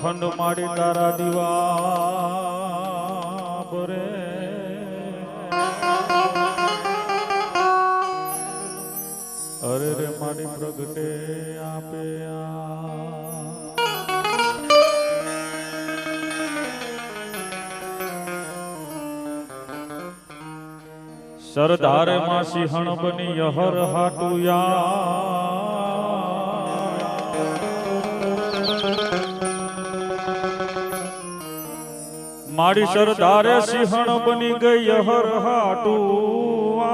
અખંડ માડી તારા દીવા બરે અરે રે માડી પ્રગટે આપે સરદાર માં સિંહણ બની યહર હાટુયા મારી સરદારે સિંહણ બની ગઈ યહર હાટુયા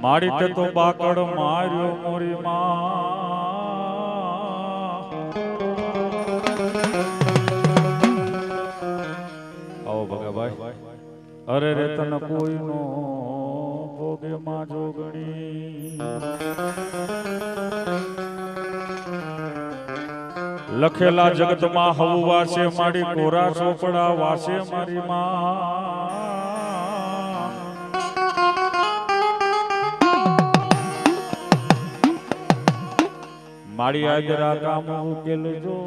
મારી તે તો બાકડ માર્યો મોરી માં અરે રે તન કોઈનો ભોગે માં જોગણી લખેલા જગતમાં હવું વાસે મારી કોરા ચોપડા વાસે મારી માં મારી આજરા કામ ઉકેલજો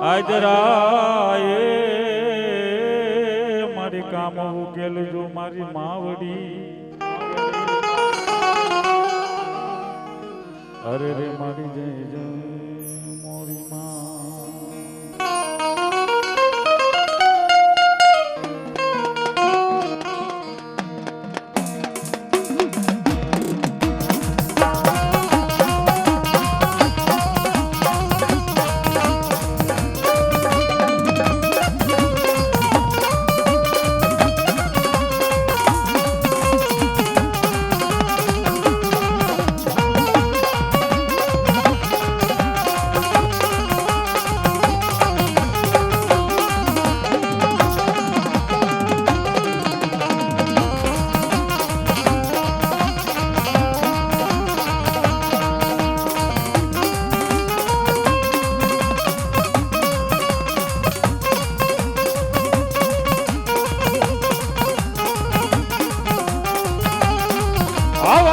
આજરાએ મારી કામ ઉકેલજો મારી માવડી અરે રે મારી જય જય મોરી માં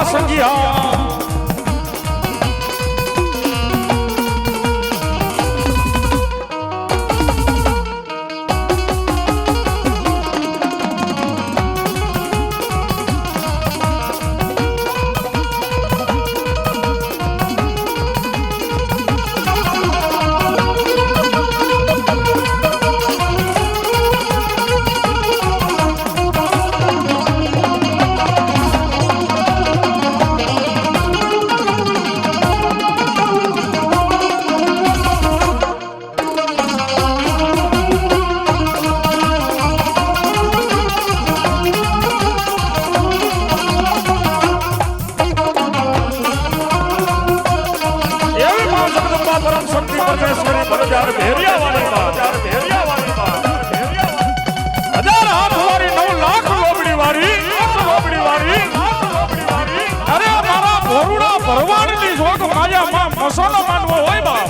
સંગિયા મસોનો માનવો હોય બા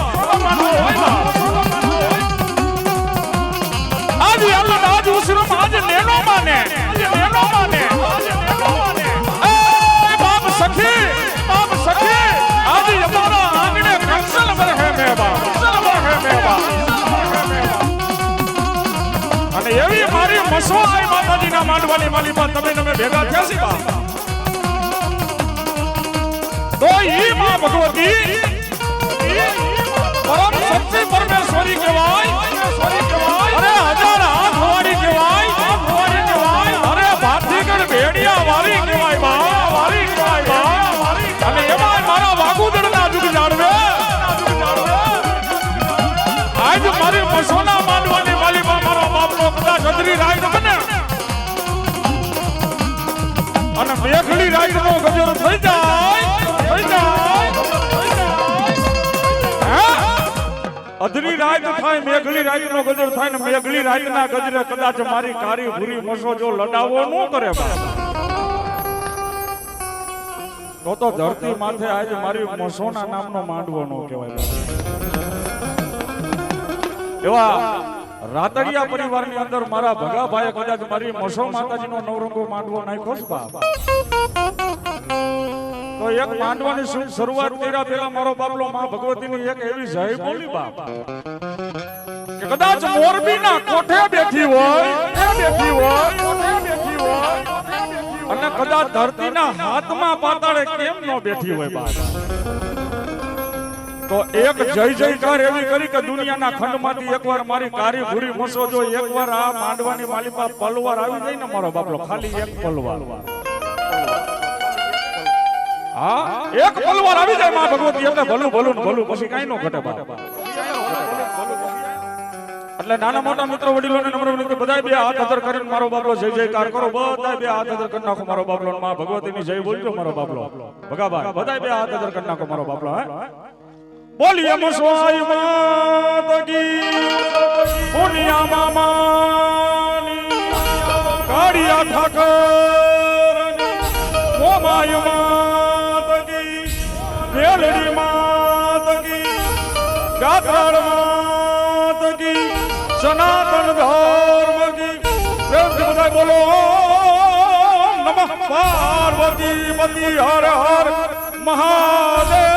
આજ અલ્લાહ આજ ઉસરો આજ નેનો માને એ બાપ સખી આજ અમારા આંગણે કંસલ બરહે મેબા અને એવી મારી મસો આઈ માતાજીના માંડવાની માલીમાં તમે ભેગા થયા છે બા તો ઈ માં ભગવતી પરમ શક્તિ પરમેશ્વરી કહેવાય અરે હજાર હાથ વાળી કહેવાય અરે ભાતીગઢ ભેડિયા વાળી કહેવાય બા અને એમાં મારા વાગુદડના જુગ જાણવે આજ મારી મસોના માંડવાની માલીમાં મારો બાપનો કદાચ અદરી રાઈડ બને અને મેઘલી રાઈડનો ગજર થઈ જાય અધરી રાત થાય મેઘલી રાત નો ગજર થાય ને મેઘલી રાત ના ગજરે કદાચ મારી કારી ભૂરી મસો જો લડાવો ન કરે તો ધરતી માથે આજે મારી મસોના નામનો માંડવો ન કહેવાય એવા રાતડિયા પરિવારની અંદર મારા ભગાભાઈએ કદાચ મારી મસો માતાજીનો નવરંગો માંડવો નાખ્યો છે બાપ, તો એક માંડવાની શરૂઆત કર્યા પહેલા મારો બાપલો માં ભગવતીની એક એવી જય બોલી બાપ કે કદાચ મોરબીના કોઠે બેઠી હોય અને કદાચ ધરતીના હાથમાં પાતાળે કેમ ન બેઠી હોય બાપ, તો એક જય જયકાર એવી કરી કે દુનિયાના ખંડમાંથી એકવાર મારી કારી ભૂરી મસો જો એકવાર આ માંડવાની માલિકા પલવાર આવી જાય ને મારો બાપલો, ખાલી એક પલવાર, હા એક પલવાર આવી જાય માં ભગવતી એટલે ભલું ભલું ભલું પછી કાઈ નો ઘટે બાપ. એટલે નાના મોટા મિત્રો વડીલોને નમ્ર વિનંતી, બધાય બે હાથ અધર કરીને મારો બાપલો જય જયકાર કરો, બધાય બે હાથ અધર કરી નાખો મારો બાપલો, માં ભગવતીની જય બોલજો મારો બાપલો ભગાભાઈ, બધાય બે હાથ અધર કરી નાખો મારો બાપલો. હે બોલીએ મસવાઈ માત કી પુનિયા મામાની કાળિયા ઠાકરની મોમાય માત કી વેલડી માત કી ગાત્રાળ માત કી સનાતન ધર્મ કી પ્રેમથી બધા બોલો નમઃ પાર્વતી પતિ હર હર મહાદેવ.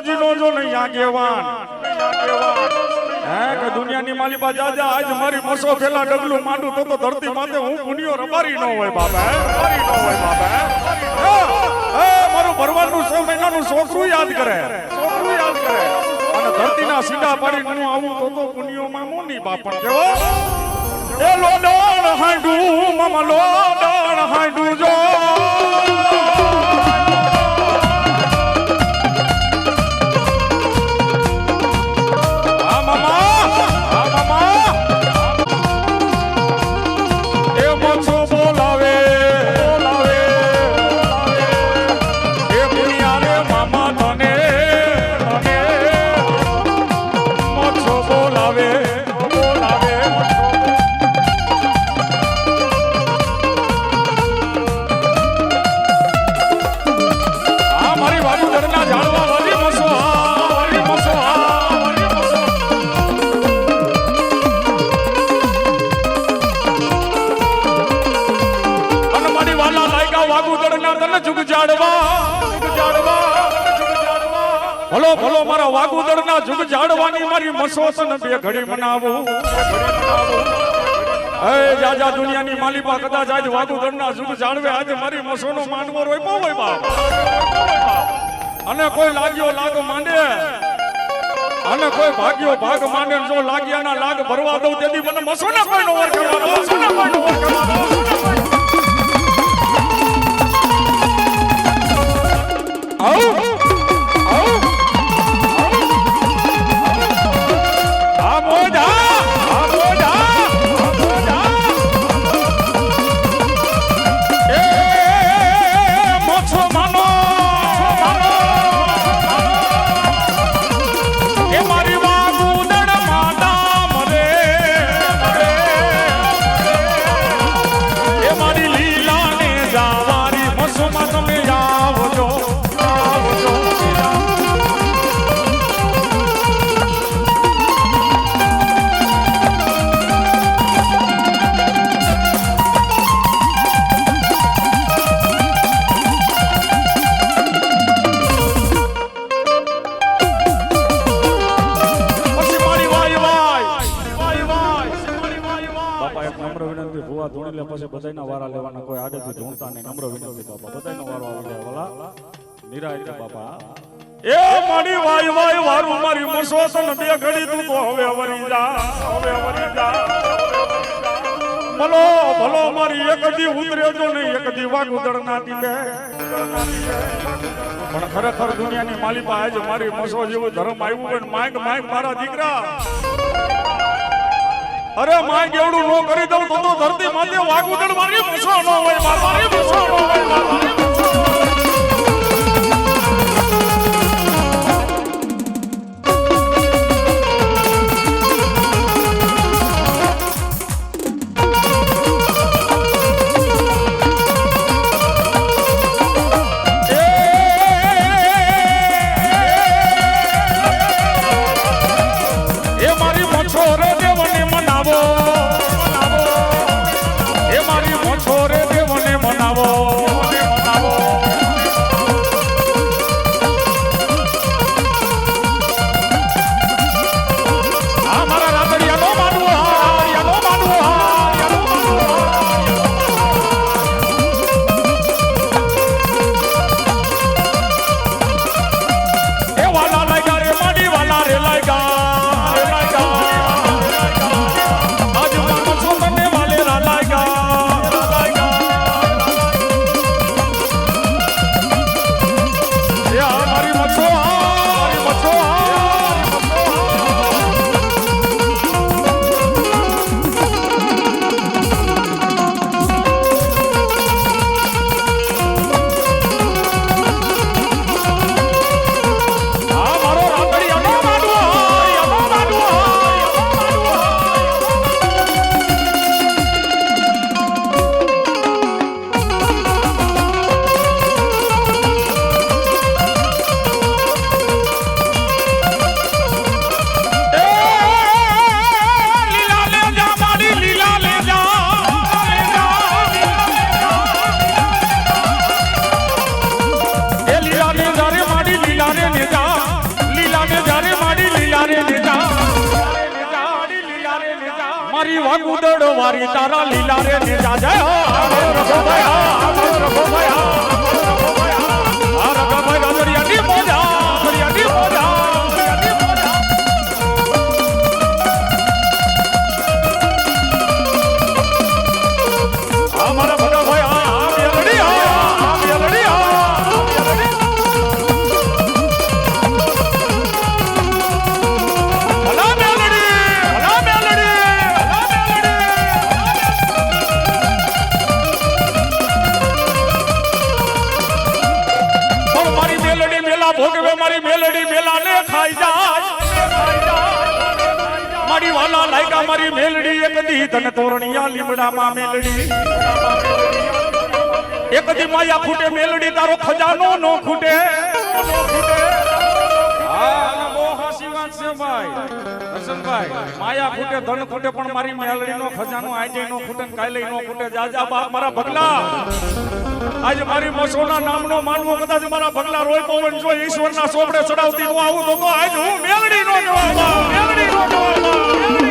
બાબાજી નો જો નહીં આગેવાન હે કે દુનિયાની માલિપા જાજા આજ મારી મસો પેલા ડગલું માંડું તો ધરતી માથે હું પુણ્યો રબારી ન હોય બાબા રબારી ન હોય બાબા મારું ભરવાનું 6 મહિનાનું છોકરું યાદ કરે અને ધરતીના સીધા પાડી હું આવું તો પુણ્યો માં મોની બાપણ કેવો એ લોડણ હાંડું મામા લોડણ હાંડું જો ભલો ભલો મારા વાગુદળ ના જુગ જાડવાની મારી મસોસન બે ઘડી મનાવું એ જાજા દુનિયાની માલિપા કદાચ આજ વાગુદળ ના જુગ જાડવે આજે મારી મસોનો માંડવો રોય હોય બાપ અને કોઈ લાગ્યો લાગ માંડે અને કોઈ ભાગ્યો ભાગ માંડે જો લાગ્યા ના લાગ ભરવા દઉં તેથી મને મસોના કોઈ નો વર કરવાનો મસોના કોઈ નો વર કરવાનો આવ બધાયના વારા લેવાના કોઈ આડેથી ઢૂંઢતા નહીં નમ્ર વિનંતી બાપા બધાયનો વારો આવી જાય વાલા નિરાય બાપા એ મારી વાય વાય વારું મારી મસોસન બે ઘડી તું તો હવે વરી જા ભલો ભલો મારી એક દી ઉતરે જો નહીં એક દી વાગુદળ ના દીવે પણ ખરેખર દુનિયાની માલિપા આજ મારી મસો જેવું ધર્મ આવ્યું પણ માઈક મારા દીકરા અરે માં કેવડું નો કરી દઉં તો ધરતી માથે વાગુદળ મારી મસો નો હોય મારી મસો નો હોય મનાવો ઉદડ વારી તારા લીલા રે ને જાજે હો રઘુભાઈ રઘુભાઈ રઘુભાઈ ગોરિયાની મોજા ગોરિયાની મોજા અમારા ભગા ભાઈ આ મેલડી ભલા મેલડી મારી મેલડી મેલા ભોગવે મારી મેલડી મેલાને ખાઈ જાય મારી વાલા લાયકા મારી મેલડી એક દી ધન તોરણિયા લીમડામાં મેલડી એક દી માયા ખૂટે મેલડી તારો ખજાનો નો ખૂટે હા બહુ હાસી વાત છે ભાઈ હસનભાઈ માયા ખૂટે ધન ખૂટે પણ મારી મેલડીનો ખજાનો આજે નો ખૂટે કાલે નો ખૂટે જાજા બાપ મારા ભગલા આજે મારી મસોના નામનો માનવો કદાચ મારા ભગલા રોય પવન જો ઈશ્વરના સોપડે ચડાવતી હું આવું તો આજ હું મેલડી નો જવાબ મેલડી નો જવાબ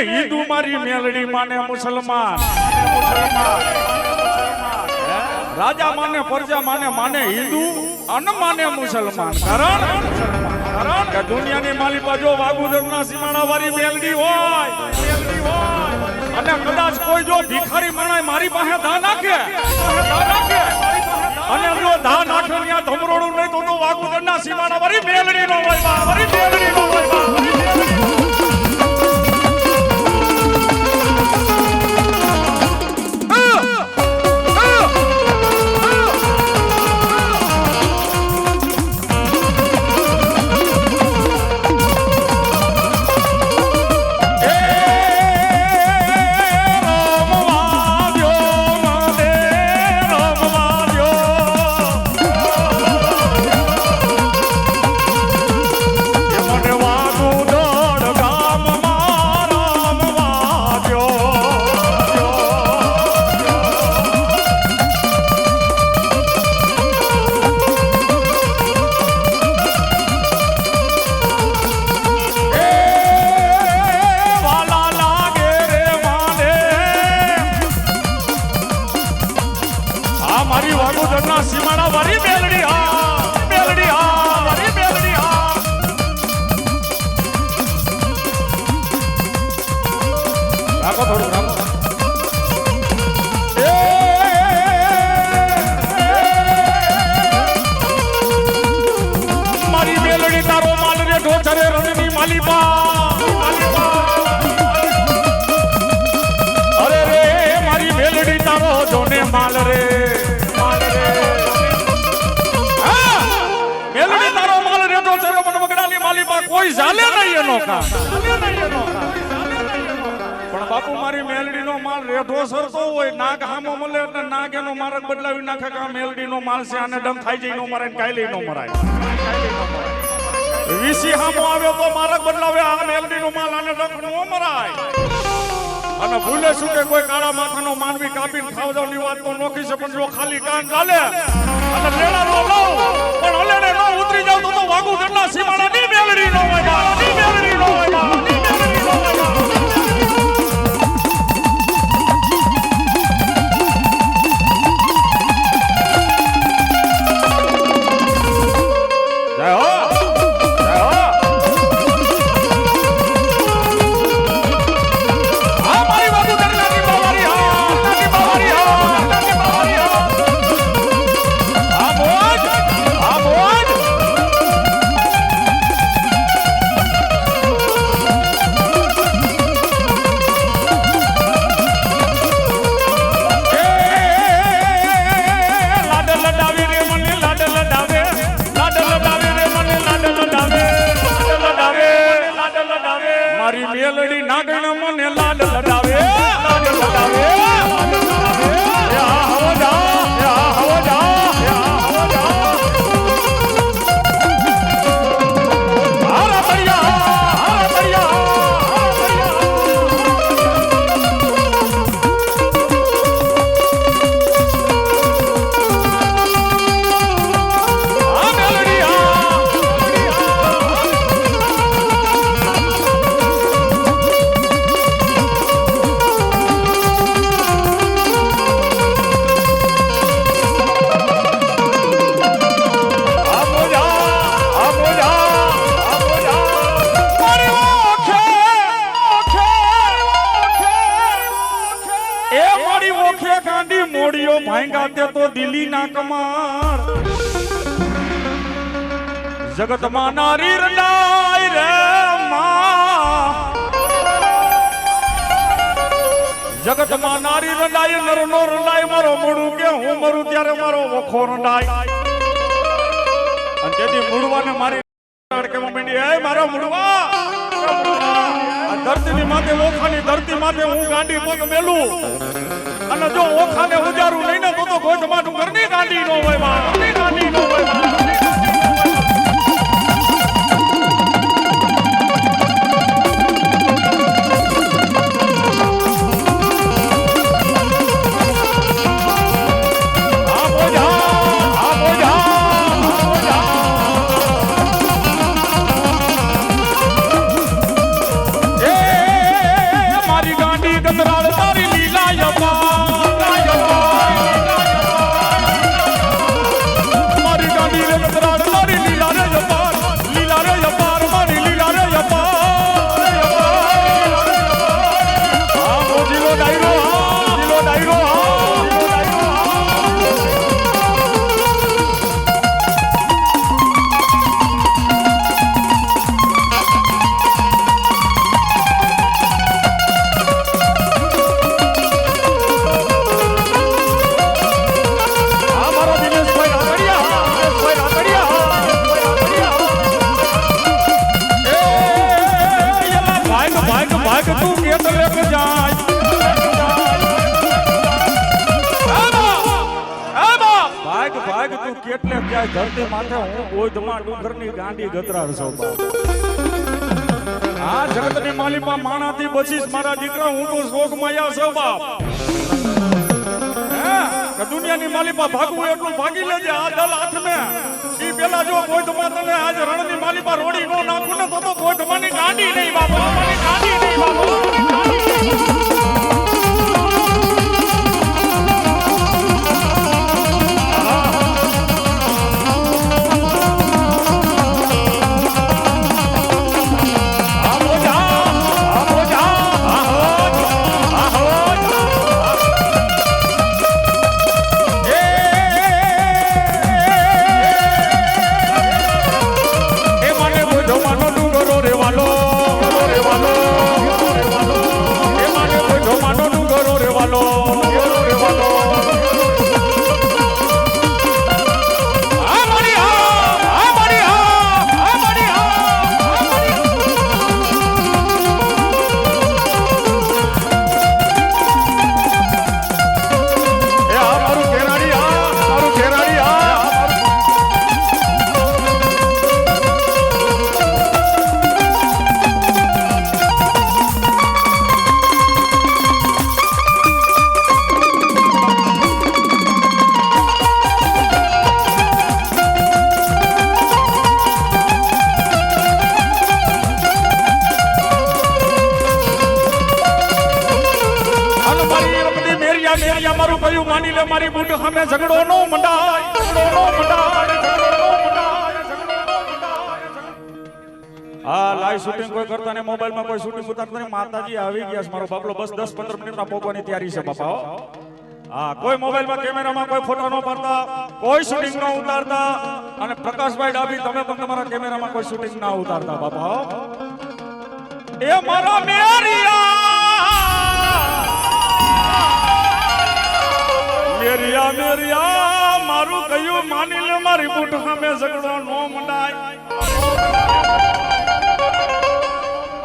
હિન્દુ મારી મેલડી માને મુસલમાન રાજા માને પ્રજા માને હિન્દુ અને માને મુસલમાન કારણ કે દુનિયાની માલિકા જો વાગુદરના સીમાડા વાળી મેલડી હોય અને કદાચ કોઈ જો ભિખારી માણે મારી પાસે ધા નાખે અને જો ધા નાખે ત્યાં ધમરોડું નહીં તો વાગુદરના સીમાડા વાળી મેલડી નો હોય મારી મેલડી નો હોય આ મારી વાગોદરના સીમાડા વાળી મેલડી હા મેલડી હા મારી મેલડી હા રાખો થોડું રાખો મારી મેલડી તારો માલ રે ઢોચરે રણની માલિપા અરે રે મારી મેલડી તારો જોને માલ રે મેલડી તારો માલ રે ઢોચરે મનમગડાની માલિપા કોઈ ચાલે નહીં એનો કામ પણ બાપુ મારી મેલડી નો માલ રેઢો સરતો હોય નાગ હામો મળે એટલે નાગ એનો માર્ગ બદલાવી નાખે કે આ મેલડી નો માલ છે આને ડમ ખાઈ જાય નો મરાય કાયલી નો મરાય વીસી હામો આવ્યો તો માર્ગ બદલાવે આ મેલડી નો માલ આને ડમ નો મરાય અને ભૂલે શું કે કોઈ કાળા માથાનો માનવી કાપીને ખાવ જવાની વાત તો નોખી છે પણ જો ખાલી કાન ચાલે અને લેડા નો લઉં પણ હલેડે નો ઉતરી જાવ તો વાગુ દરના સીમાડા ની મેલડી નો હોય ની મેલડી નો હોય ની મેલડી નો હોય જય હો જય હો આ મારી બાબુ દરગાની બાવારી હા નાની બાવારી હા નાની બાવારી હા આ મોજ આ મોજ લાડ લડાવી રે મને લાડ લડાવે મારી મેલડી નાગણ મને લાડ લડાવે લાડ લડાવે યા હો જા યા હો જા યા હો જા હારા તરિયા હારા તરિયા આ મેલડી તો દિલ્હી ના કમાર જગત માં નારી રડાય રે જગત માં નારી રડાય નર નો રડાય મારો મોડું કે હું મરું ત્યારે મારો વખો રડાય અને તેથી મુડવાને મારી અડકેમાં માંડી એ મારો મુડવા ધરતીની માથે ઓખાની ધરતી માથે હું ગાંડી પગ મેલું અને જો ઓખાને ઉજારું નહીં ને તો ગોઠમાં ડુંગરની ગાંડી નો હોય માં ગાંડી નો હોય મારી ગાંડી ગતરાળ તારી લીલા યપા ભાગ તું કેટલે જાય ધરતી માથે હું ગોધમાં ડુંગરની ગાંડી ગતરાર છું આ જગતની માલિપા માણાથી બચીશ મારા દીકરા હું તો શોક માયા છું બાપ કે દુનિયાની માલિપા ભાગવું એટલું ભાગી લેજે આ દલ હાથ મે ઈ પેલા જો ગોધમાં તને આજ રણની માલિપા રોડી નો નાખું ને તો ગોધમાંની ગાંડી નહીં બાપા મારી ગાંડી નહીં બાપા કયું માની લે મારી બુટ સામે ઝઘડો નો મંડાય હા લાઈવ શૂટિંગ કોઈ કરતા ને મોબાઈલ માં કોઈ શૂટિંગ ઉતારતા ને માતાજી આવી ગયા છે મારો બાપલો બસ 10-15 મિનિટમાં પહોંચવાની તૈયારી છે બાપા હા કોઈ મોબાઈલ માં કેમેરામાં કોઈ ફોટો ન પાડતા કોઈ શૂટિંગ ન ઉતારતા અને પ્રકાશભાઈ ડાબી તમે પણ તમારા કેમેરામાં કોઈ શૂટિંગ ના ઉતારતા બાપા એ મારા મેરિયા મારું કયું માની લે મારી બુટ સામે ઝઘડો નો મંડાય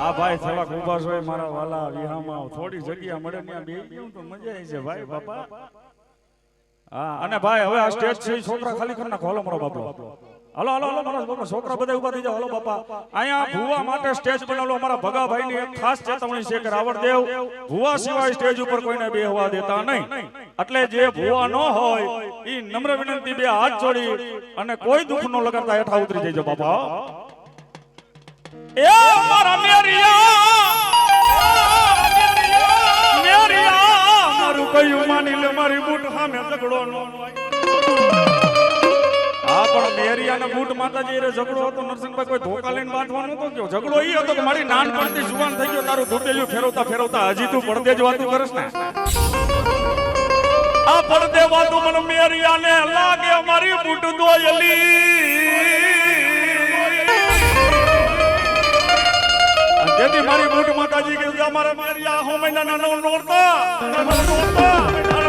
આ ભાઈ થોડા ઉભા હોય મારા વાલા વિહામાં થોડી જગ્યા મળે ને બે તો મજા આવી છે ભાઈ બાપા હા અને ભાઈ હવે આ સ્ટેજ છે છોકરા ખાલી કરી નાખો હાલો મારો બાપલો હાલો હાલો હાલો મારા બાપા છોકરા બધા ઉભા થઈ જાવ હાલો બાપા અહીંયા ભુવા માટે સ્ટેજ બનાવેલો અમારા ભગાભાઈ ની એક ખાસ ચેતવણી છે કે રાવણદેવ ભુવા સિવાય સ્ટેજ ઉપર કોઈને બેહવા દેતા નહીં એટલે જે ભુવા ન હોય ઈ નમ્ર વિનંતી બે હાથ જોડી અને કોઈ દુઃખ ન લગાડતા હેઠા ઉતરી જજો બાપા એ મારા મેરિયા મારું કયું માની લે મારી બુટ સામે ઝઘડો નો હા પણ મેરિયાના બુટ માતાજી રે ઝઘડો હતો નરસિંહભાઈ કોઈ ધોકા લઈને બાંધવાનો તો કયો ઝઘડો ઈ હતો કે મારી નાનપણથી જુવાન થઈ ગયો તારું ધોટેલું ફેરવતા ફેરવતા હજી તું પડદે જ વાતું કરસ ને આ પડદે વાતું મને મેરિયાને લાગે મારી બુટ દોયલી તેથી મારી બુટ માતાજી કે અમારા મેરિયા હો મહિનાના નો નોરતા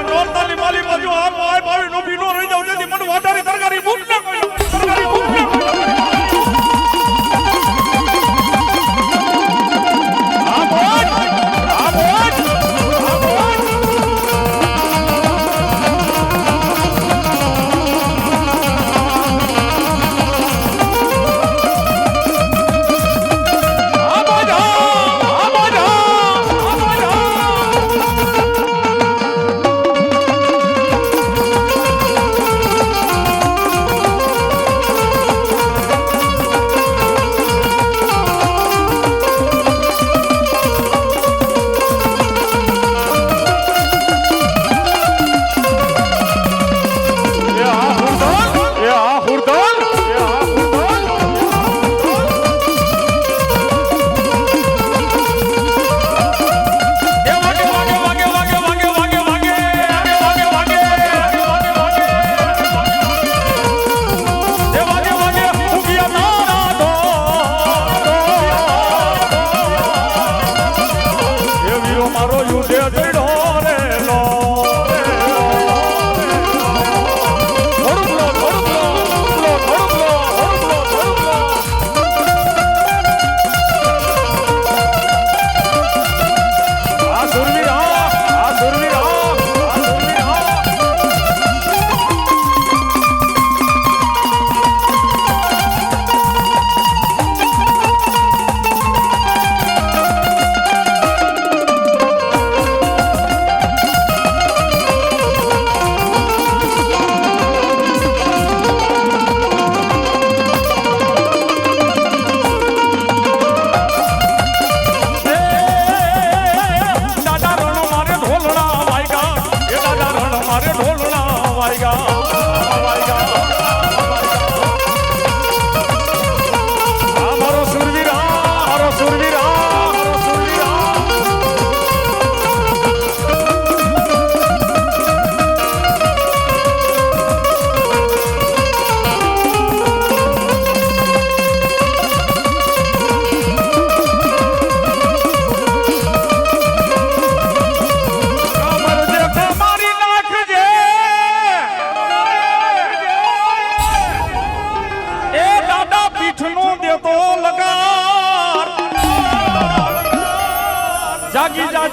નોરતાની માલી બાજુ આ ભાઈ ભાઈ નો ભીનો રહી જાવ તેથી મને વાટારી તરકારી બુટ ના કોઈ તરકારી બુટ ના આ બોલ આ બોલ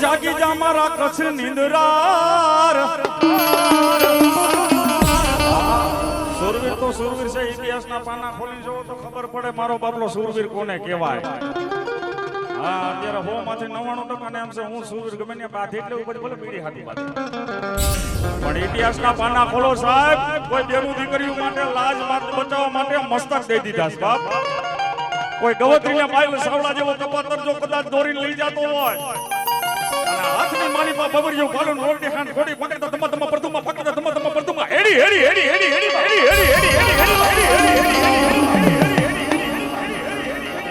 જાગી જા મારા કચ્છ નિંદરાર સુરવીર તો સુરવીર છે ઇતિહાસના પાના ખોલી જોવો તો ખબર પડે મારો બાપલો સુરવીર કોને કહેવાય હા અત્યારે 100 માંથી 99% ને એમ છે હું સુરવીર ગમે ને બાદ એટલે ઉપર ભલે પીડી હાથી બાદ પણ ઇતિહાસના પાના ખોલો સાહેબ કોઈ બેનું દીકરીઓ માટે લાજ માર્ગ બચાવવા માટે મસ્તક દઈ દીધા છે બાપ કોઈ ગવત્રીને માઈલ સાવડા જેવો કપાતર જો કદાચ દોરીને લઈ જતો હોય અને હાથની માળીમાં બબરિયો પાલન ઓરડી ખાન ઘોડી પકડતા ધમ ધમ પરધુમાં પકડતા ધમ ધમ પરધુમાં હેડી હેડી હેડી હેડી હેડી હેડી હેડી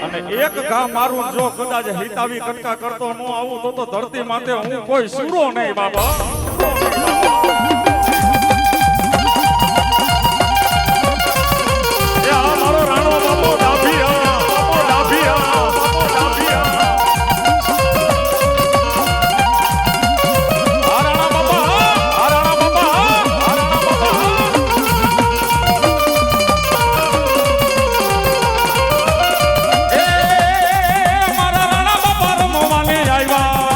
અને એક ઘા મારું જો કદાચ હિતાવી કટકા કરતો ન આવું તો ધરતી માથે હું કોઈ સૂરો નહીં બાબા. એ આ મારો રાણો બાપો ડાભિયા, બાપો ડાભિયા, બાપો ડાભિયા. આ રાણા બાપા, આ રાણા બાપા, આ રાણા બાપા. એ મારા રાણા બાપા રમવાને આવ્યા,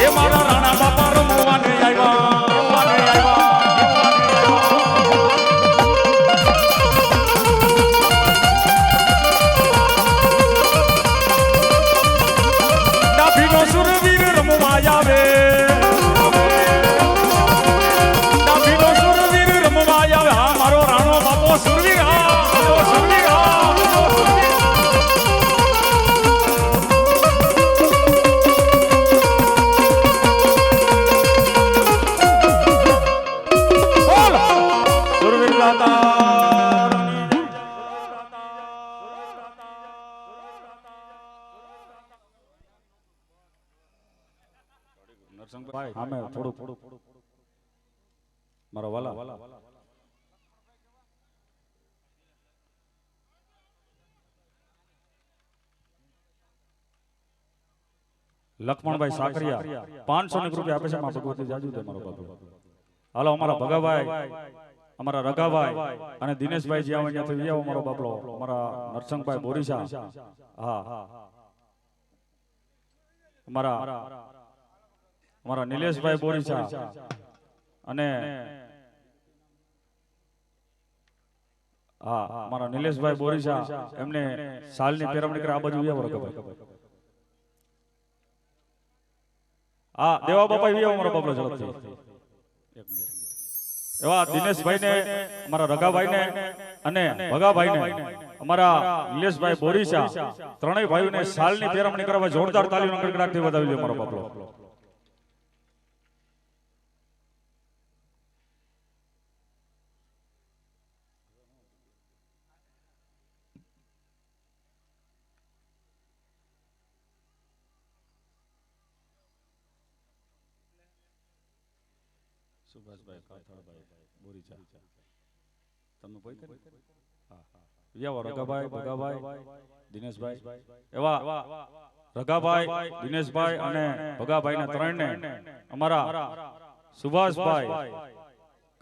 એ મારા રાણા બાપા રમવાને આવ્યા. સુરવીર રમવા આવે, ડાભીનો સુરવીર રમવા આવે. હા મારો રાણો બાપો સુરવીર, હા સુરવીર, હા બોલ સુરવીર દાતા. આમે થોડું મારા વાલા લક્ષ્મણભાઈ સાકરિયા 500 રૂપિયા આપે છે. માં ભગવતી જાજુ દે મારો બાપુ. હાલો અમારા ભગાભાઈ, અમારા રગાભાઈ અને દિનેશભાઈ જ્યાં હોય ત્યાંથી આવો મારો બાપલો. અમારા નરસંગભાઈ બોરીસા, હા અમારા નિલેશભાઈ બોરીસા અને હા અમારા નિલેશભાઈ બોરીસા એમને સાલની પેરવણી કરે. આ બાજુ હા દેવા બાપા અમારો બાપલો ઝડપથી. એવા દિનેશભાઈ ને, અમારા રગાભાઈ ને અને ભગાભાઈ ને, અમારા નિલેશભાઈ બોરીસા ત્રણેય ભાઈઓને સાલની પેરવણી કરવા જોરદાર તાલીઓના ગડગડાટથી વધાવી લ્યો મારો બાપલો. સુભાષભાઈ કાથાળભાઈ બોરીચા તમે કોઈ કરી હા રગાભાઈ ભગાભાઈ દિનેશભાઈ એવા રગાભાઈ દિનેશભાઈ અને ભગાભાઈ ના ત્રણને અમારા સુભાષભાઈ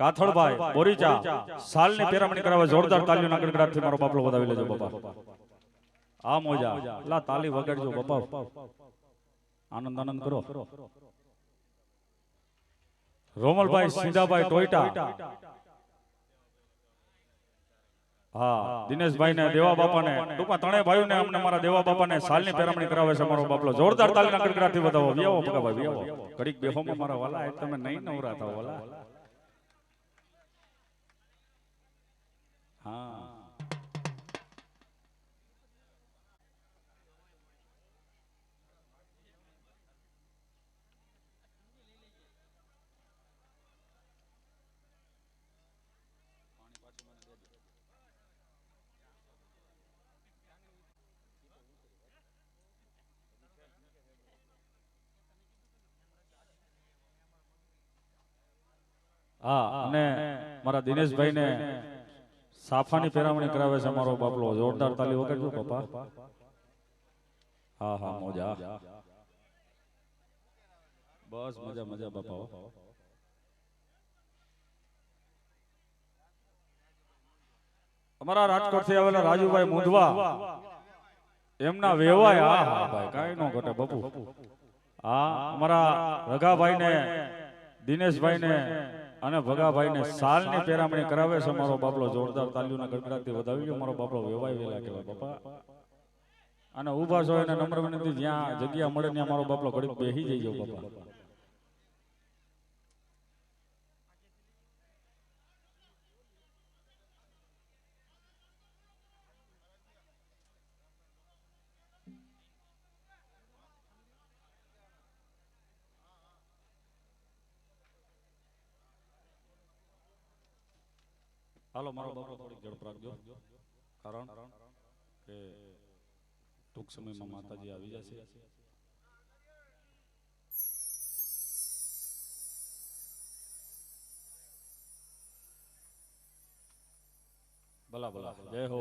કાથળભાઈ બોરીચા સાલની પેરામણી કરાવવા જોરદાર તાલીઓના ગડગડાટથી મારો બાપલો વધાવી લેજો બાપા. આ મોજા લા તાલી વગાડજો બાપા, આનંદ આનંદ કરો. રોમલભાઈ સીધાભાઈ ટોયટા, હા દિનેશભાઈ ને દેવા બાપા ને ટૂંકમાં ત્રણેય ભાઈઓ ને અમને મારા દેવા બાપા ને સાલની પેરામણી કરાવે છે મારો બાપલો. જોરદાર તાલીના ગડગડાટથી વધાવો. વ્યાવો ભગાભાઈ વ્યાવો. ઘડીક બેહોમાં મારા વાલા તમે નહીં નવરા થાવ વાલા. હા હા અને મારા દિનેશભાઈ ને સાફાની પેરામણી કરાવે છે મારો બાપલો. જોરદાર તાલી વગાડજો બાપા. હા હા મોજા બસ મજા મજા બાપા. અમારા રાજકોટ થી આવેલા રાજુભાઈ મુંધવા એમના વેવાય હા ભાઈ કાઈ નો ઘટે બાપુ. હા અમારા રગાભાઈ ને દિનેશભાઈ ને અને ભગાભાઈ ને સાલની પેરામણી કરાવે છે મારો બાપલો. જોરદાર તાલીઓના ગડગડાટથી વધાવી ગયો મારો બાપલો. વેવાય વેલા કહેવાય બાપા. અને ઊભા છો એને નમ્ર વિનંતી, જ્યાં જગ્યા મળે ત્યાં મારો બાપલો ઘડીક બેહી જઈજો બાપા. હાલો મારો બાપલો થોડીક ઝડપ રાખજો, કારણ કે ટૂંક સમયમાં માતાજી આવી જશે. ભલા ભલા, જય હો.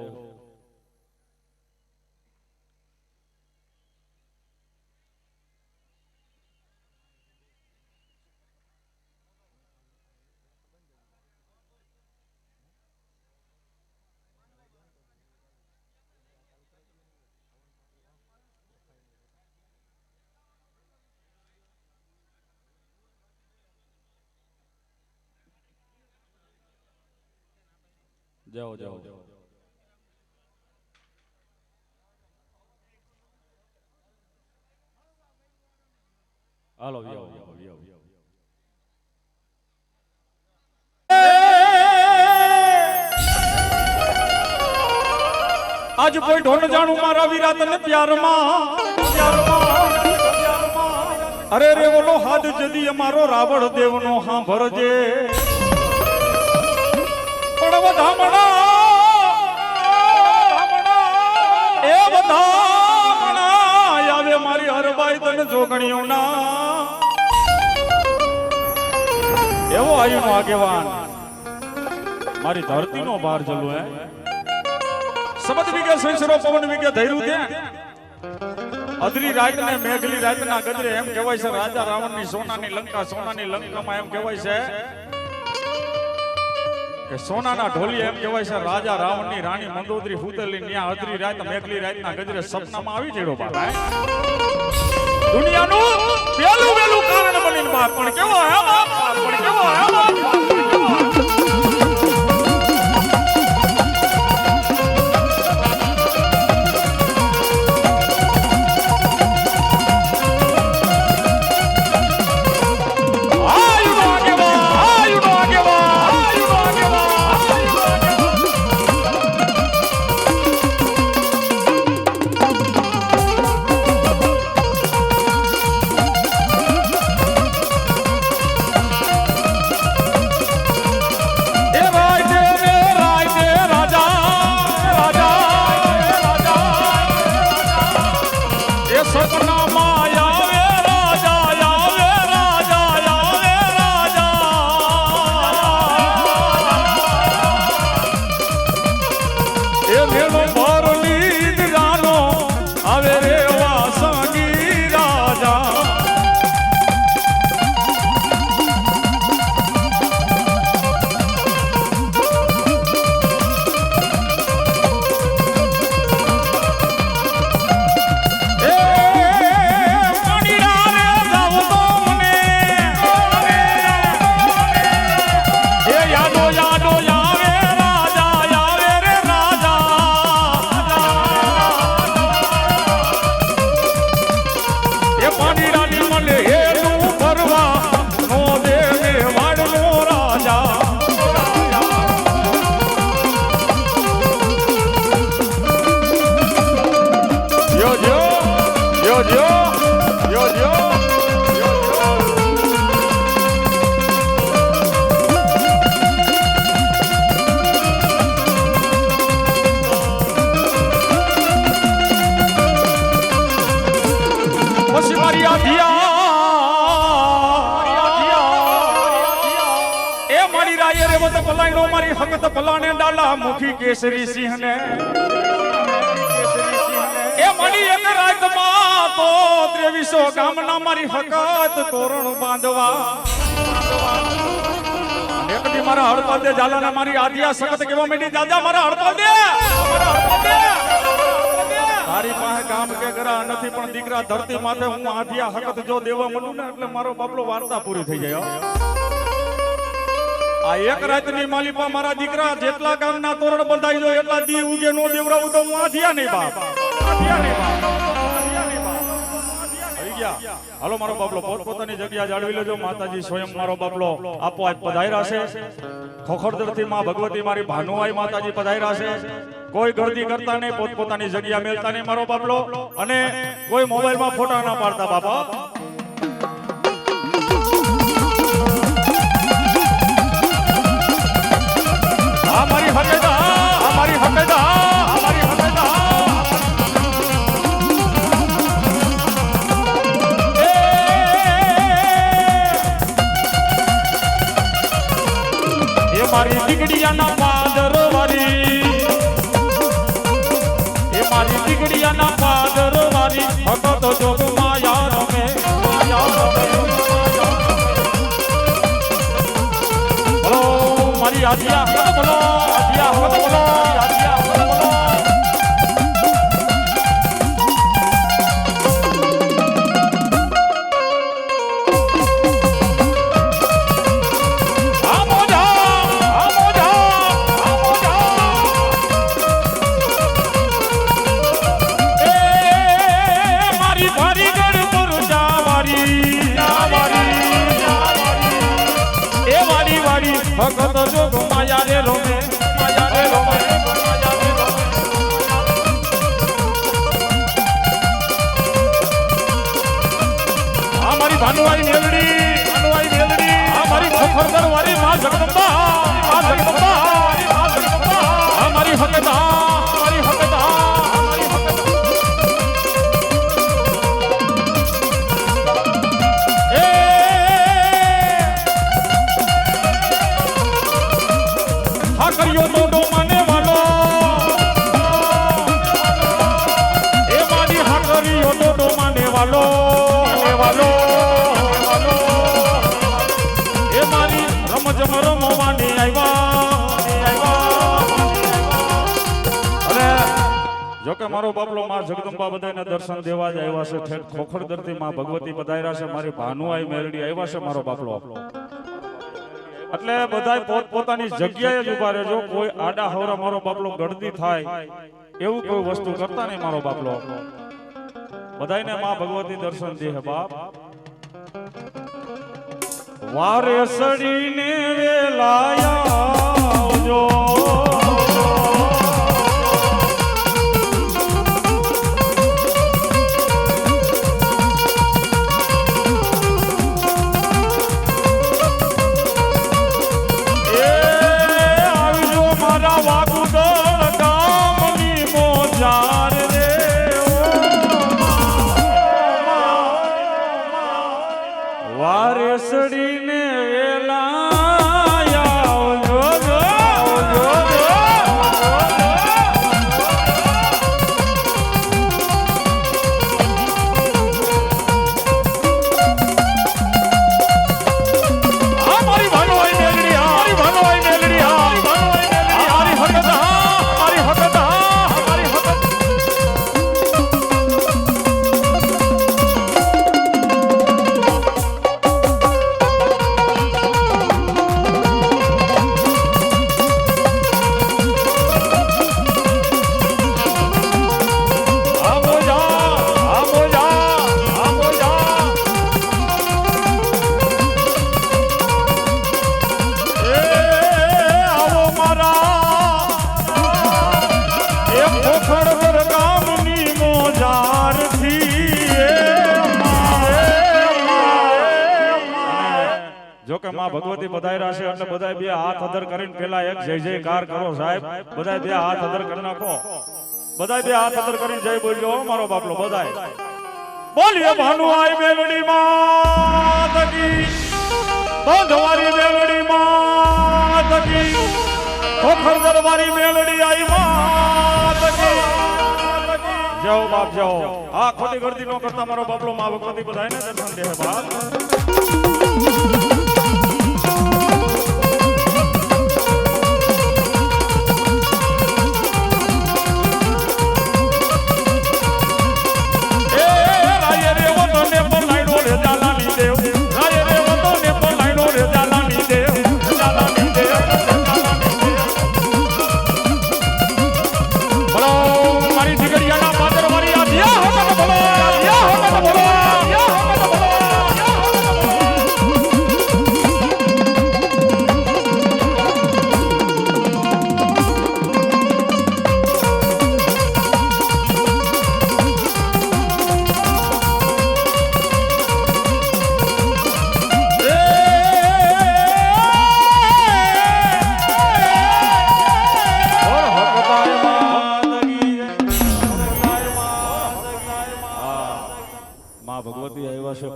જાઓ જાઓ હાલો વ્યાવ વ્યાવ વ્યાવ. આજ કોઈ ઢોલ જાણું મારા વીરા તને પ્યારમાં, અરે રે ઓલો હાથ જદી અમારો રાવણ દેવનો સાંભળજે. પણ વધામણા એ વધામણા આવે મારી હરબાઈ તને જોગણીઓના એવો આયુનો આગેવાન મારી ધરતીનો ભાર ચલો. હે સમજ વિગે સંસરો પવન વિગે ધૈર્યું દે અધરી રાત ને મેઘલી રાત ના ગજરે એમ કહેવાય છે રાજા રાવણ ની સોનાની લંકામાં એમ કહેવાય છે કે સોનાના ઢોલી એમ કહેવાય છે રાજા રાવણ ની રાણી મંદોદરી ફૂતેલી ન્યા અધરી રાત મેઘલી રાત ના ગજરે સપનામાં આવી જડો બાપા. દુનિયાનું પેલું કારણ બનીને બાપ પણ કેવો હે બાપ, પણ કેવો હે બાપ. મુખી કેસરી સિંહ ને એ મળી એક રાતમાં તો 2300 ગામના મારી હકત તોરણ બાંધવા. એક દી મારા હડપાલ દે જાલાના મારી આદિયા સખત કેવા મેડી દાદા મારા હડપાલ દે તારી પાસે કામ કે કરા નથી પણ દીકરા ધરતી માથે હું આદિયા હકત જો દેવા મળું ને એટલે મારો બાપલો વાર્તા પૂરી થઈ જાય. આ એક રાતની માલિપા મારા દીકરા જેટલા ગામના તોરણ બંધાઈ જો એટલા દી ઉગે નો દેવરાવું તો હું આધ્યા નહીં બાપ. હાલો મારો બાપલો પોતપોતાની જગ્યા જાળવી લેજો. માતાજી સ્વયં મારો બાપલો આપોઆપ પધાર્યા છે. ખોખરદરથી માં ભગવતી મારી ભાનુઆઈ માતાજી પધાર્યા છે. કોઈ ગળદી કરતા નહીં, પોતપોતાની જગ્યા મેલતા નહીં મારો બાપલો. અને કોઈ મોબાઈલમાં ફોટા ના પાડતા બાપા. આ મારી મારી દીકડીયાના પાદર વારી એ મારી દીકડીયાના પાદર વારી ભગત જોગ માયા રમે બોલો મારી આદિયા બોલો આદિયા બોલો આદિયા બોલો ભગત જોગ માયા રે રોમે માયા રે રોમે માયા રે રોમે આ મારી ભાનુવાઈ મેલડી આ મારી ખોખરદર વાળી માં જગદંબા આ મારી હકદા કરિયો મોટો મને વાલો એ મારી હાકરિયો મોટો મને વાલો એ મારી રમજમ રમવાની આવ્યા અરે જોકે મારો બાપલો માં જગદંબા બધાને દર્શન દેવા જ આવ્યા છે ઠેઠ ખોખરદરથી માં ભગવતી પધાર્યા છે મારી ભાનુઆઈ મેલડી આવ્યા છે મારો બાપલો એટલે બધાય પોતપોતાની જગ્યાએ જ ઉભા રહેજો કોઈ આડા હવરા મારો બાપલો ગળદી થાય એવું કોઈ વસ્તુ કરતા નહીં મારો બાપલો બધાયને માં ભગવતી દર્શન દે હે બાપ વારે સડીને વેલાયા આવજો વારેસડીને વેલાયા આવજો જોકે માં ભગવતી બધાયરા છે એટલે બધાય બે હાથ અધર કરીને પેલા એક જય જયકાર કરો સાહેબ બધાય બે હાથ અધર કરી નાખો બધાય બે હાથ અધર કરીને જય બોલજો મારો બાપલો બધાય બોલીએ ભાનુઆઈ મેલડી માત કી બંધવારી મેલડી માત કી ખોખરદર વાળી મેલડી આઈ માત કી જાઓ બાપ જાઓ આ ખોટી ગળતી નો કરતા મારો બાપલો માં ભગવતી બધાયને દર્શન દે બાપ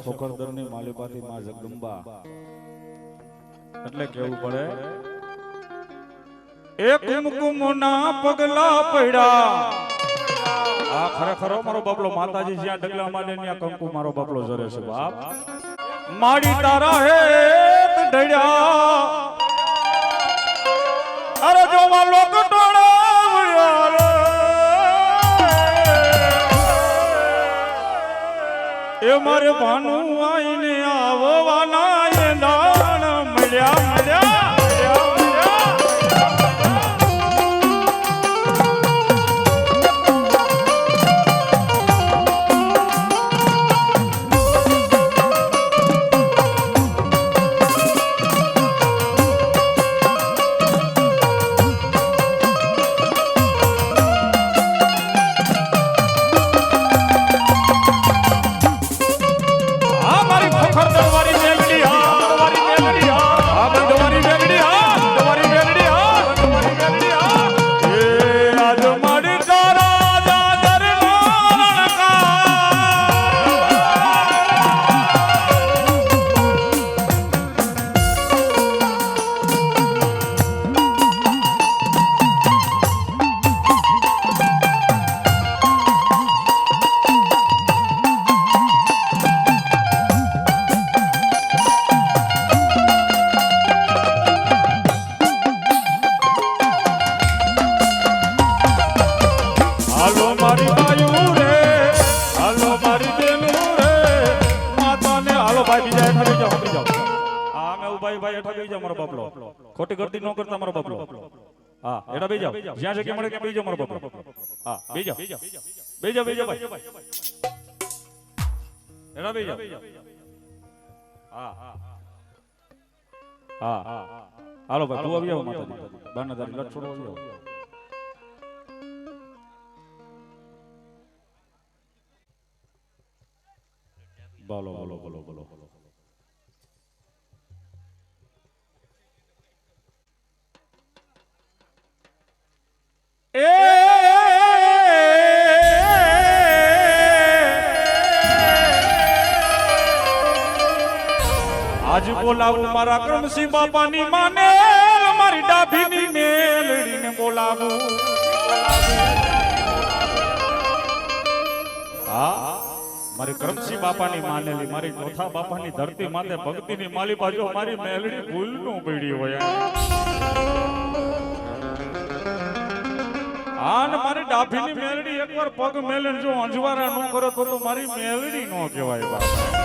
ખોખરદરની માલિપાથી માં જગદંબા એટલે કેવું પડે એ કુમકુમ ના પગલા પડ્યા આ ખરેખર મારો બાપલો માતાજી જ્યાં ડગલા મારે ત્યાં કંકુ મારો બાપલો જરે છે બાપ માડી તારા હે ઢળ્યા અરે જોવા લોક ટોળા એ મારે ભાનું આઈને આવવાના એ દાણ મળ્યા મળ્યા ખોટી ગળતી ન કરતા મારો બાપલો હા એડા બેજા જ્યાં જગ્યા મળે ત્યાં બેજો મારો બાપલો હા બેજા બેજા બેજા ભાઈ એડા બેજા હા હા હાલો ભાઈ તું આવી આવો માતાજી બાનાદારી લટ છોડો આવી આવો બોલો બોલો બોલો બોલો આજ બોલાવું મારા કરમસિંહ બાપાની માને મારી ડાભીની મેલડીને બોલાવું હા મારી કરમસિંહ બાપાની માનેલી મારી ચોથા બાપાની ધરતી માતે ભક્તિની માલી બાજુ મારી મેલડી ભૂલનું પડી હોય આને મારી ડાભીની મેલડી એકવાર પગ મેલે જો અંજવારા ન કરો તો મારી મેલડી નો કહેવાય બાપા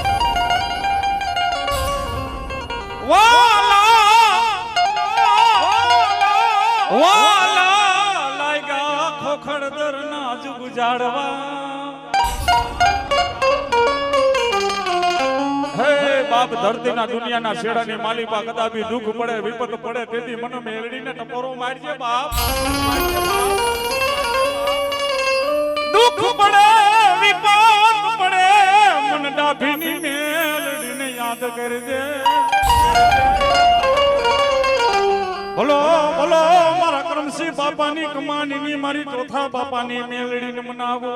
વાલા લાગ્યા ખોખડદર નાજ ગુજાડવા હે બાપ ધરતીના દુનિયાના શેડાની માલિકા કદાપી દુઃખ પડે વિપત પડે તેથી મને મેલડીને ટપોરો મારજે બાપ દુઃખ પડે વિપત પડે મન ડાભીની મેલડીને યાદ કરજે બોલો બોલો મારા કરમસિંહ બાપાની કમાણીની મારી ચોથા બાપાની મેલડીને મનાવો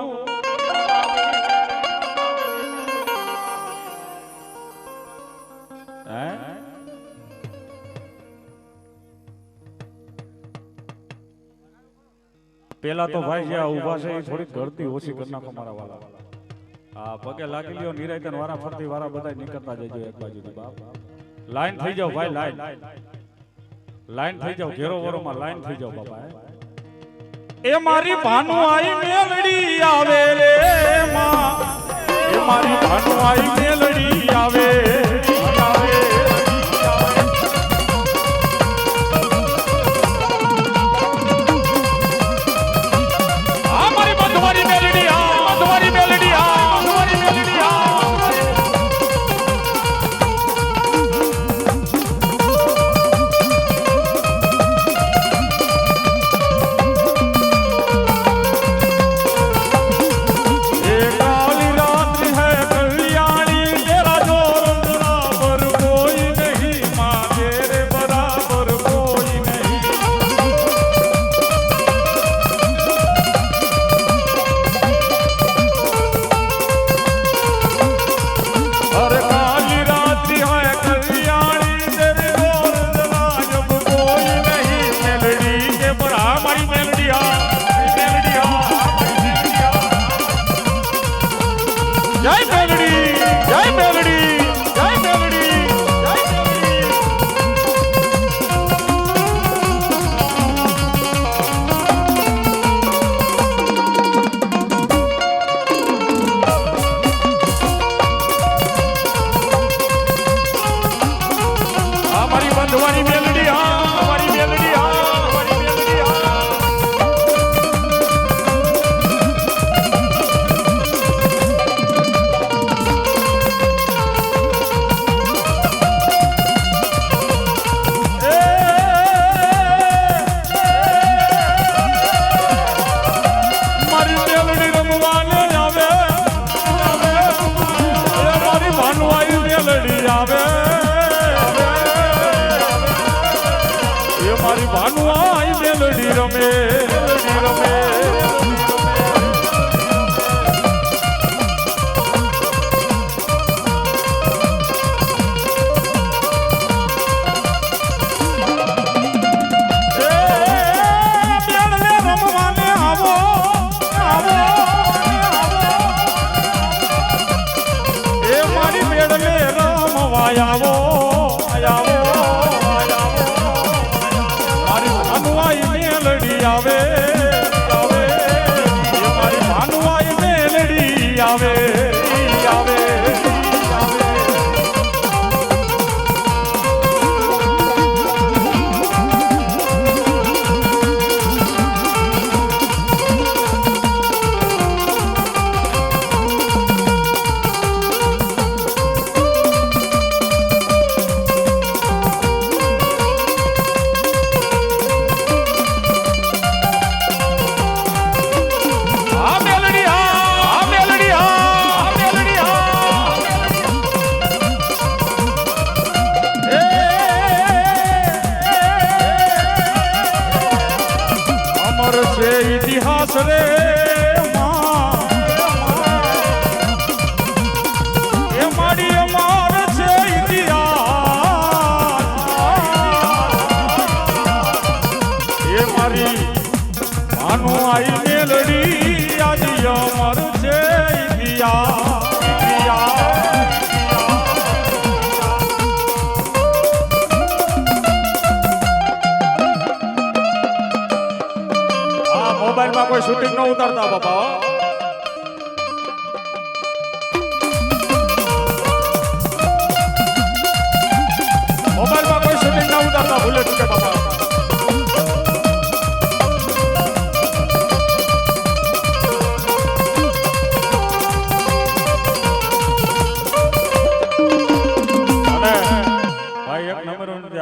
પેલા તો ભાઈ જે ઉભા છે એ થોડી ગળતી ઓછી કરી નાખો મારા વાલા હા પગે લાગી લ્યો નિરાયતન વારા ફરતી વારા બધા નીકળતા જજો એક બાજુથી બાપ લાઈન થઈ જાવ ભાઈ લાઈન થઈ જાવ ઘેરો વરોમાં લાઈન થઈ જાવ બાપા એ મારી ભાનુ આઈ મેલડી આવે રે માં એ મારી ભાનુ આઈ મેલડી આવે જવાની મેલડી હા જવાની મેલડી હા જવાની મેલડી હા મારી ભાનુઆઈ મેલડી રમે રમે રમવાને આવો આવો એ મારી મેળલે રમવાય આવો આવો આવે આવે એ મારી ભાનુઆઈ મેલડી આવે આવે ઇતિહાસ રે એ મારી અમાર છે ઇતિહાસ એ મારી ભાનુઆઈ મેલડી આજે અમાર છે ઇતિહાસ મોબાઈલમાં કોઈ શૂટિંગ ન ઉતારતા બાપા મોબાઈલમાં કોઈ શૂટિંગ ન ઉતારતા ભૂલે ચૂકે બાપા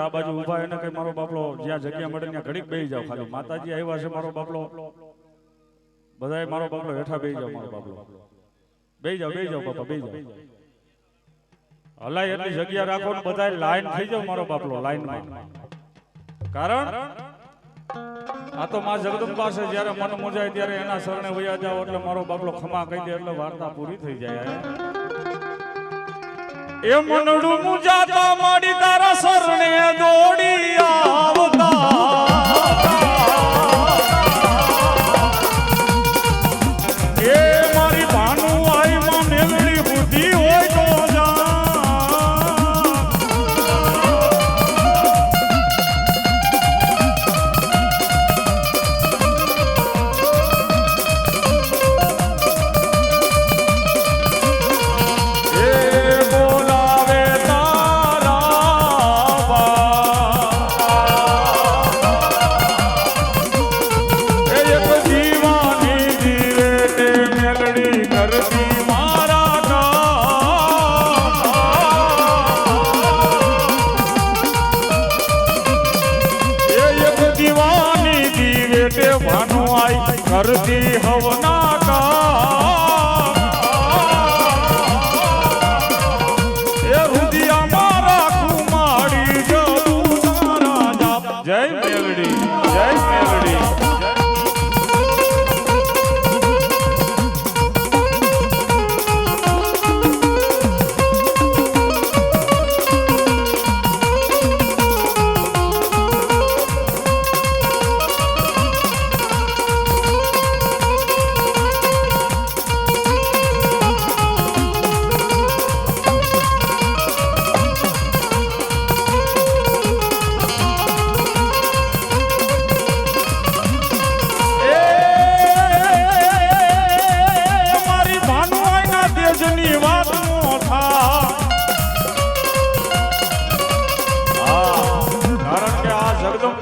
આ બાજુ ઉભા એને કઈ મારો બાપલો જ્યાં જગ્યા મળે ત્યાં ઘડીક બેસી જાવ ખાલી માતાજી આવ્યા છે મારો બાપલો બધાય મારો બાપલો હેઠા બેસી જાવ મારો બાપલો બેસી જાવ બાપા બેસી જાવ હલાય એટલી જગ્યા રાખો ને બધાય લાઈન થઈ જાવ મારો બાપલો લાઈનમાં કારણ આ તો માં જગદંબા છે જ્યારે મન મોજાય ત્યારે એના શરણે વયા જાવ એટલે મારો બાપલો ખમા કહી દે એટલે વાર્તા પૂરી થઈ જાય એ મનડું મુજાતા માડી તારા શરણે દોડી આવતા એ મારી ભાનુઆઈ માં મેલડી બુદ્ધિ હોય તો કરતી હવના કા એ રુદિયા મારા કુમારી જવું સારા જાપ જય મેલડી જય મેલડી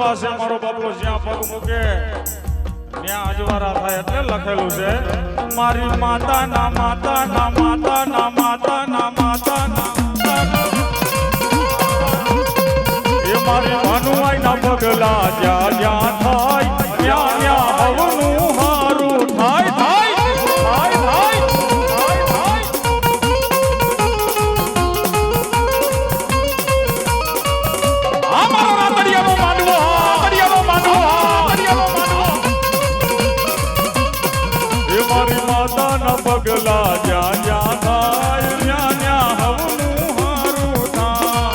પાસે મારો બાપલો જ્યાં પગ મૂકે ત્યાં અજવારા થાય એટલે લખેલું છે મારી માતા ના માતા ના માતા ના માતા ના માતા ના એ મારી ભાનુઆઈ ના પગલા જ્યાં જ્યાં થાય ત્યાં ત્યાં હવનું હારું થાય થાય થાય થાય થાય થાય આ મારો રાતડિયાનો માંડવો રાતડિયાનો માંડવો રાતડિયાનો માંડવો એ મારી માતા ના પગલા જ્યાં જ્યાં થાય ત્યાં ત્યાં હવનું હારું થાય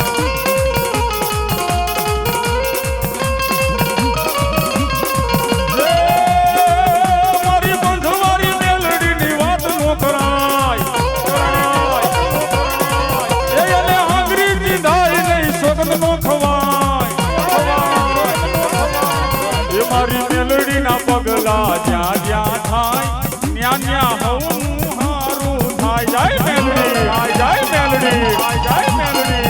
મારી બંધવારી મેલડીની વાત નો કરાય એ એને આંગળી દીધાય નહીં સોગંદ નો ખવાય એ મારી મેલડીના પગલા જ્યાં જ્યાં થાય ત્યાં ત્યાં હવનું હારું થાય જાય મેલડી જાય મેલડી જાય મેલડી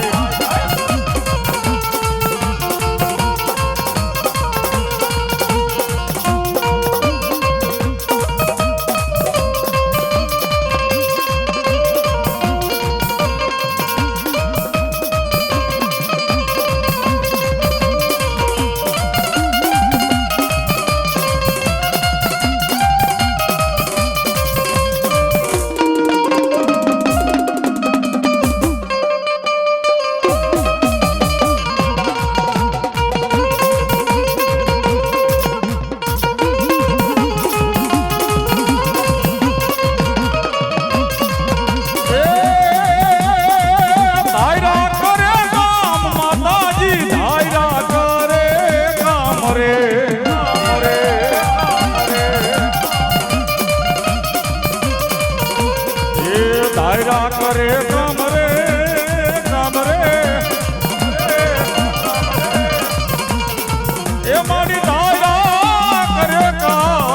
દાયરા કરે કામ રે કામ રે એ મારી દાયરા કરે કામ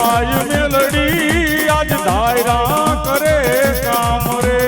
આયુ મેલડી આજ દાયરા કરે કામ રે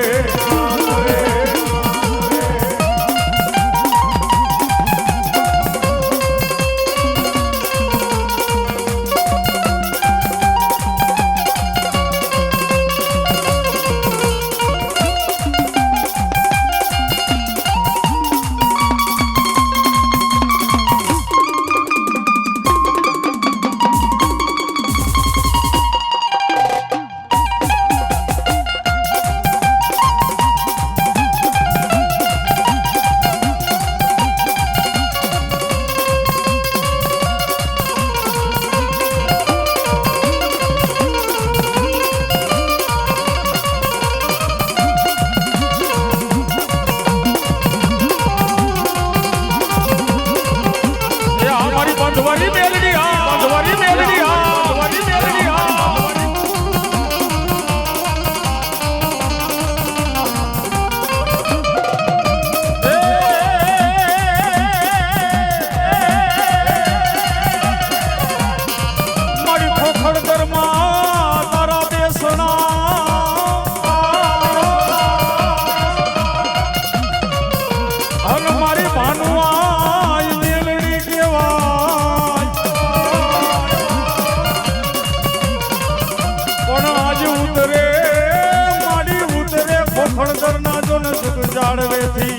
બંધવારી મેલડી બંધવારી મેલડી બંધવારી મેલડી મારી ખોખડ દરમાં તારા બેસણા અને મારી ભાનુઆઈ મેલડી કેવા ઉતરે માડી ઉતરે ખોખડદર ના જો ને સુખ જાળવેથી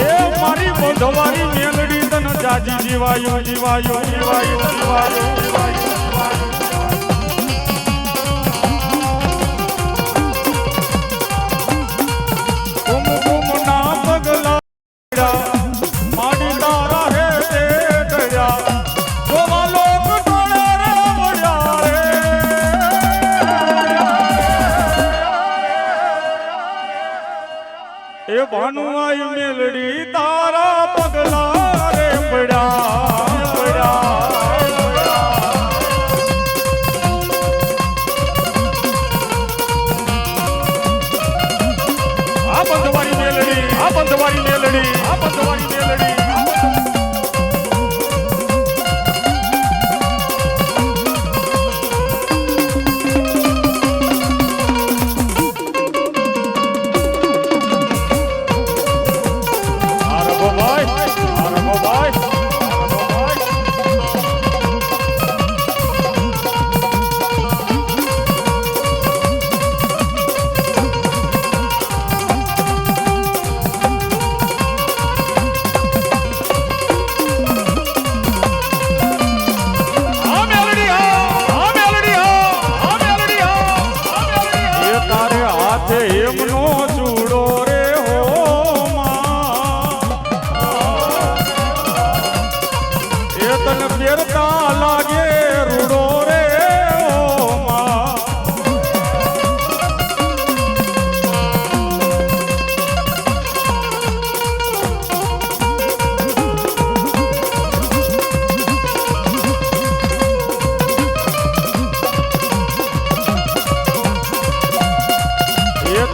એ મારી બંધવારી મેલડી તન જાજી જીવાયો જીવાયો જીવાયો જીવાયો જીવાયો કુમ કુમ ના પગલા માડી તારા હે તે ગયા જોવા લોક એ ભાનુઆઈ મેલડી તારા પગલા રે પડ્યા આ બંધવારી મેલડી આ બંધવારી મેલડી આ બંધવારી મેલડી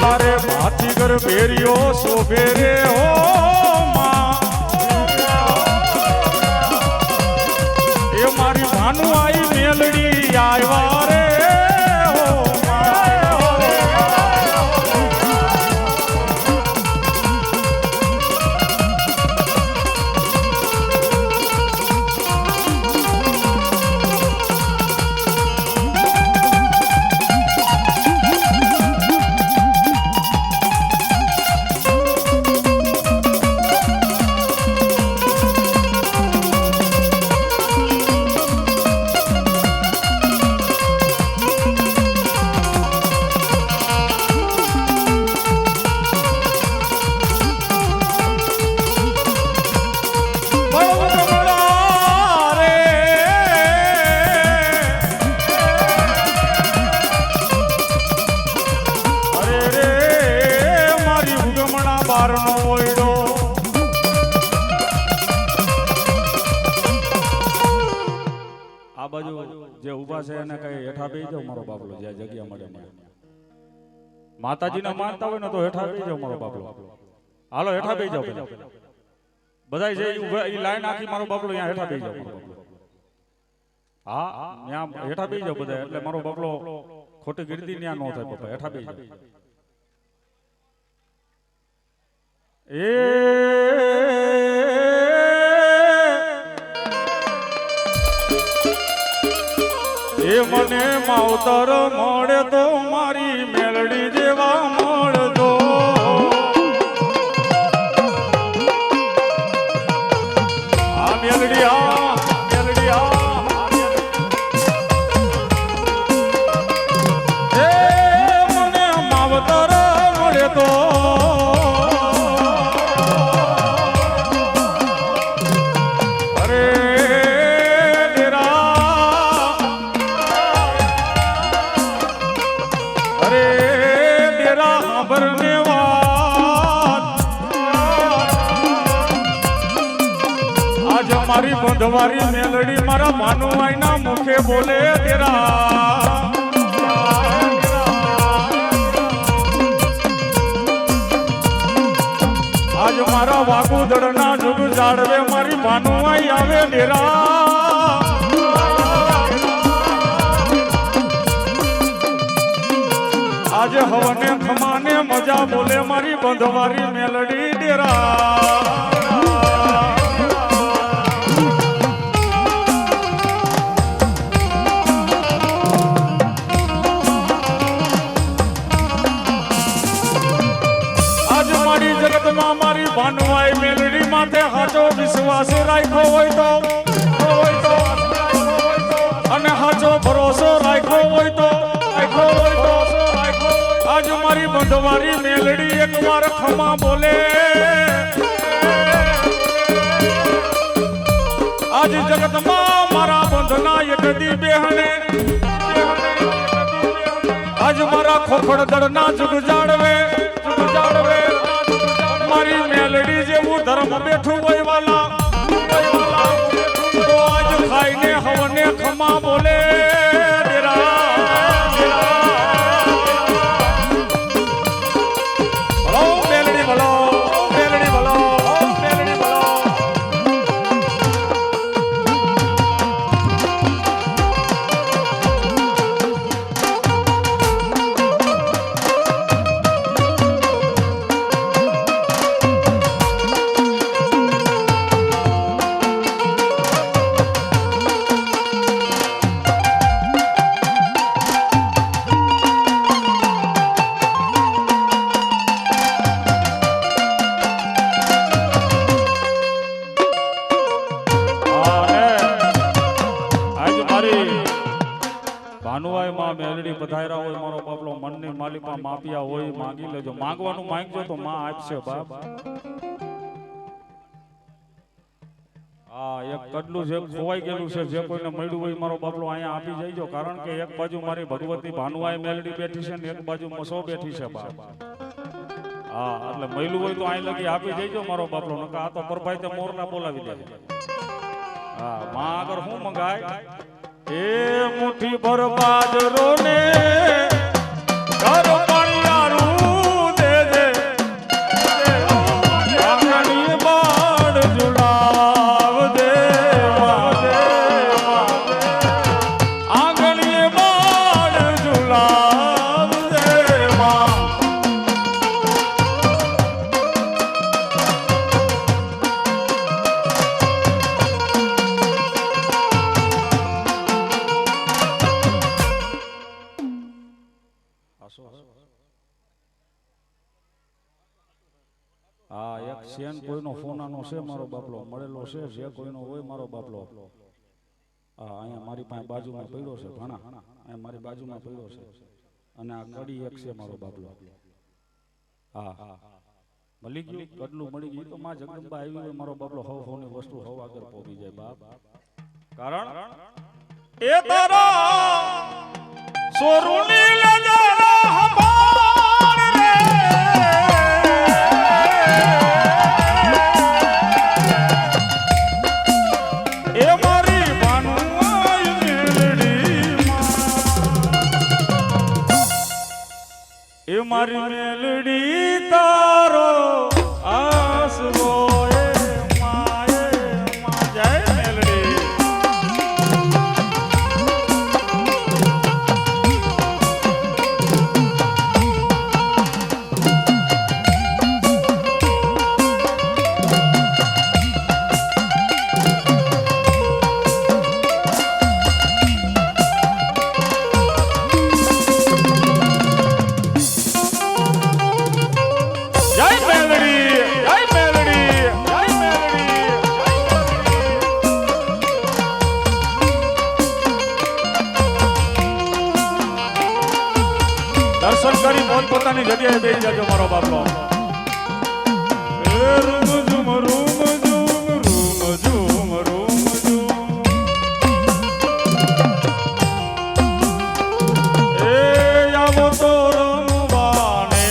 તારે ભાતી કર ભેરિયો શોભે રે હો માં એ મારી ભાનુ આઈ મેલડી આવ્યા રે હો જે ઊભા છે એને કઈ હેઠા બેસી જાવ મારો બાપલો જ્યાં જગ્યા મળે માતાજીને માનતા હોય ને તો હેઠા બેસી જાવ મારો બાપલો હાલો હેઠા બેસી જાવ બધા જે ઈ લાઈન આખી મારો બાપલો અહીંયા હેઠા બેસી જાવ હા ત્યાં હેઠા બેસી જાવ બધા એટલે મારો બાપલો ખોટી ગીરદી ત્યાં ન થાય બાપા હેઠા બેસી જાવ એ મને માવતર મળે તો મારી મેલડી જેવા મળજો આ મેલડી આ મેલડી એ મને માવતર મળે તો મારી બંધવારી મેલડી મારા ભાનુઆઈ ના મુખે બોલે તેરા આજ મારા વાગુદડ ના જુગ જાડવે મારી ભાનુઆઈ આવે ડેરા આજે હવને ખમાને મજા બોલે મારી બંધવારી મેલડી ડેરા જગતમાં મારી ભાનુઆઈ મેલડી માથે હાચો વિશ્વાસ રાખ્યો હોય તો અને હાચો ભરોસો રાખ્યો હોય તો આજ મારી બંધવારી મેલડી એકવાર ખમા બોલે આજ જગતમાં મારા બંધના એક દી બેહને આજ મારા ખોખડદળના જુગ જાડવે મારી મેલડી જેવું ધર્મ બેઠું હોય વાલા તો આજ ખાઈને હવને ખમા બોલે મેલડી ભલો મેલડી ભલો મેલડી ભલો ભાનુઆઈ માં મેલડી પધાર્યા હોય મારો બાપલો મનની માલિકા માપિયા હોય માંગી લેજો માંગવાનું માંગજો તો માં આપશે બાપ હા એક કડલું જે ખોવાઈ ગયેલું છે જે કોઈને મળ્યું હોય મારો બાપલો અહીંયા આપી જઈજો કારણ કે એક બાજુ મારી ભગવતી ભાનુઆઈ મેલડી બેઠી છે ને એક બાજુ મસો બેઠી છે બાપ હા એટલે મળ્યું હોય તો અહીં લગી આપી જઈજો મારો બાપલો નકા આ તો પરભાઈ તે મોરના બોલાવી દે હા માં આગળ શું મંગાય એ મુઠ્ઠી ભર બાજરો ને ઘર પાણીયારું હા એક સેન કોઈનો ફોનાનો છે મારો બાપલો મળેલો છે જે કોઈનો હોય મારો બાપલો હા અહીંયા મારી પાસે બાજુમાં પડ્યો છે ઘણા અહીંયા મારી બાજુમાં પડ્યો છે અને આ કડી એક છે મારો બાપલો હા મળી ગયું કડલું મળી ગયું તો માં જગદંબા આવી હોય મારો બાપલો હવ હવની વસ્તુ હવ આગળ પહોંચી જાય બાપ કારણ એ તારા સોરુની લજારા હમાર રે એ મારી બાનુઆઈ મેલડી એ મારી મેલડી તારો આસરો એ માએ મા જય મેલડી દર્શન કરી પોતપોતાની જગ્યાએ બેસી જાજો મારો બાપલો એ રૂમ ઝુમ રૂમ ઝુમ રૂમ ઝુમ રૂમ ઝુમ એ આવો તો રમવાને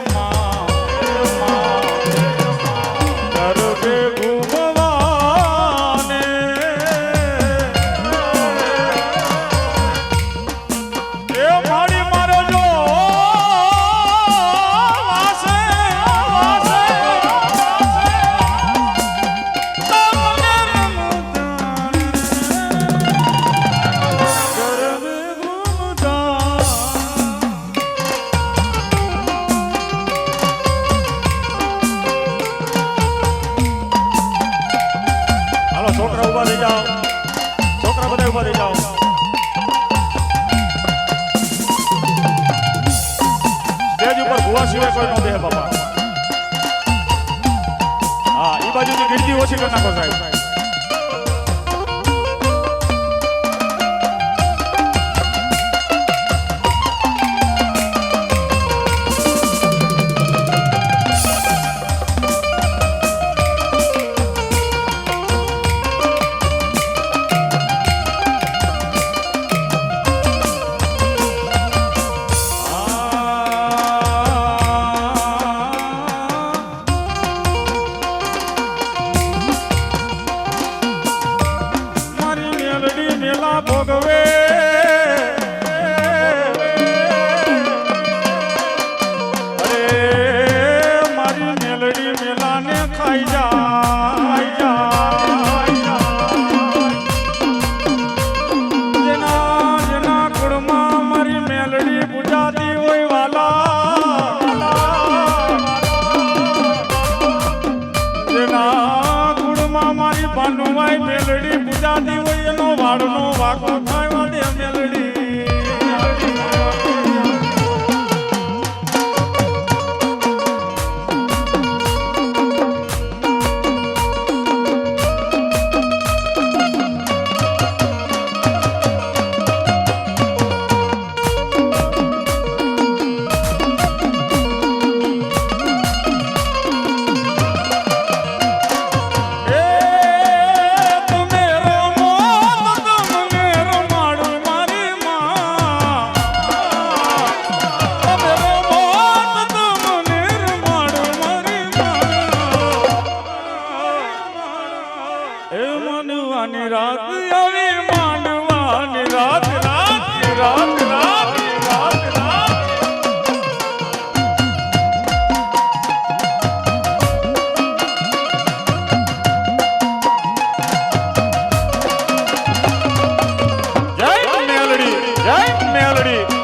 માં ગરબે ઘૂમવાને એ મારી છોકરા ઉભા થઈ જાઓ છોકરા બધા ઉભા થઈ જાઓ સ્ટેજ ઉપર ભૂવા સિવાય કોઈ નો દે બાપા હા એ બાજુની ગીરદી ઓછી કરી નાખો સાહેબ ભોગવે અરે મારી મેલડી મેલાને ખાઈ જાય જેના જેના કુળમાં મારી મેલડી પૂજાતી હોય વાલા જેના કુળમાં મારી ભાનુભાઈ મેલડી પૂજાતી હોય એનો વાળનો વાકો થાય વાળે મેલડી માંડવાની રાત આવી માંડવાની રાત રાત રાત રાત રાત રાત જય મેલડી જય મેલડી